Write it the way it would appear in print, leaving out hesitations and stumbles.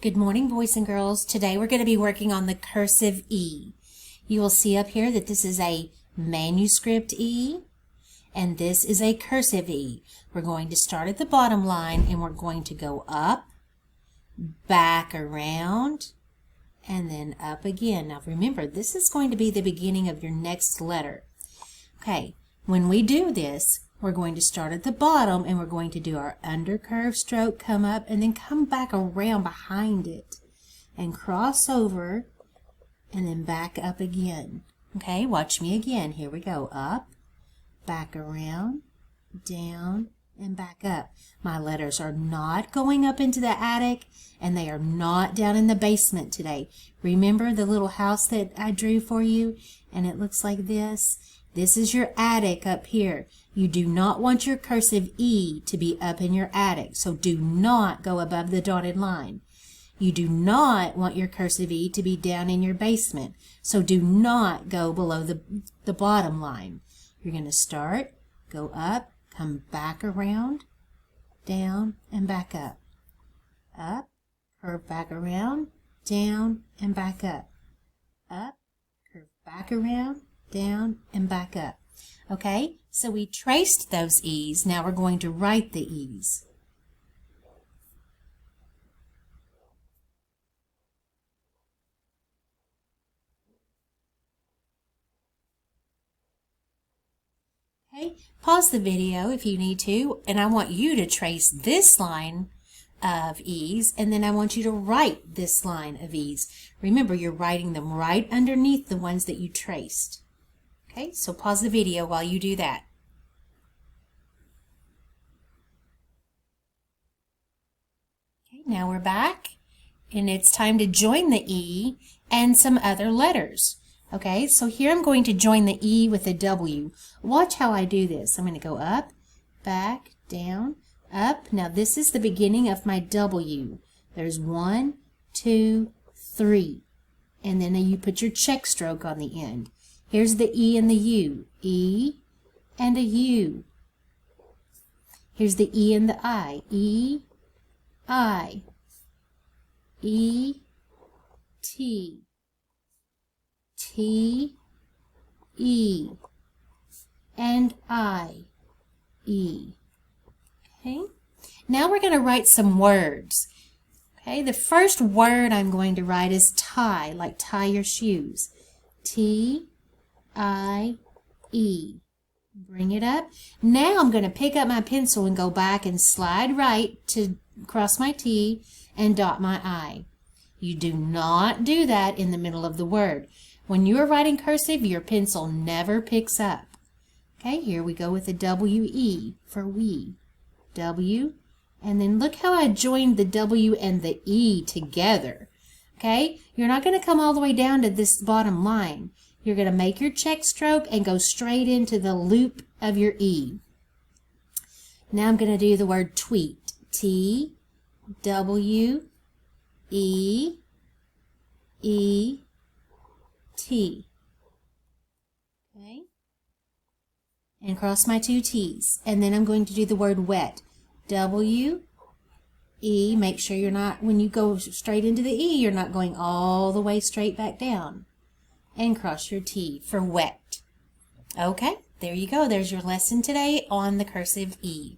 Good morning, boys and girls. Today we're going to be working on the cursive E. You will see up here that this is a manuscript E and this is a cursive E. We're going to start at the bottom line and we're going to go up, back around, and then up again. Now remember, this is going to be the beginning of your next letter. Okay, when we do this, we're going to start at the bottom and we're going to do our undercurve stroke, come up, and then come back around behind it and cross over and then back up again. Okay, watch me again. Here we go. Up, back around, down, and back up. My letters are not going up into the attic and they are not down in the basement today. Remember the little house that I drew for you and it looks like this? This is your attic up here. You do not want your cursive E to be up in your attic, so do not go above the dotted line. You do not want your cursive E to be down in your basement, so do not go below the bottom line. You're going to start, go up, come back around, down, and back up. Up, curve back around, down, and back up. Up, curve back around, down, and back up. Okay, so we traced those E's. Now we're going to write the E's. Okay, pause the video if you need to, and I want you to trace this line of E's, and then I want you to write this line of E's. Remember, you're writing them right underneath the ones that you traced. Okay, so pause the video while you do that. Okay, now we're back, and it's time to join the E and some other letters. Okay, so here I'm going to join the E with a W. Watch how I do this. I'm going to go up, back, down, up. Now this is the beginning of my W. There's 1, 2, 3. And then you put your check stroke on the end. Here's the E and the U. E and a U. Here's the E and the I. E, I. E, T. T, E. And I, E. Okay? Now we're going to write some words. Okay, the first word I'm going to write is tie, like tie your shoes. T, I, E. Bring it up. Now I'm going to pick up my pencil and go back and slide right to cross my T and dot my I. You do not do that in the middle of the word. When you are writing cursive, your pencil never picks up. Okay, here we go with the W-E for we. W, and then look how I joined the W and the E together. Okay, you're not going to come all the way down to this bottom line. You're going to make your check stroke and go straight into the loop of your E. Now I'm going to do the word tweet. T, W, E, E, T. Okay? And cross my two T's. And then I'm going to do the word wet. W, E. Make sure you're not, when you go straight into the E, you're not going all the way straight back down. And cross your T for wet. Okay, there you go. There's your lesson today on the cursive E.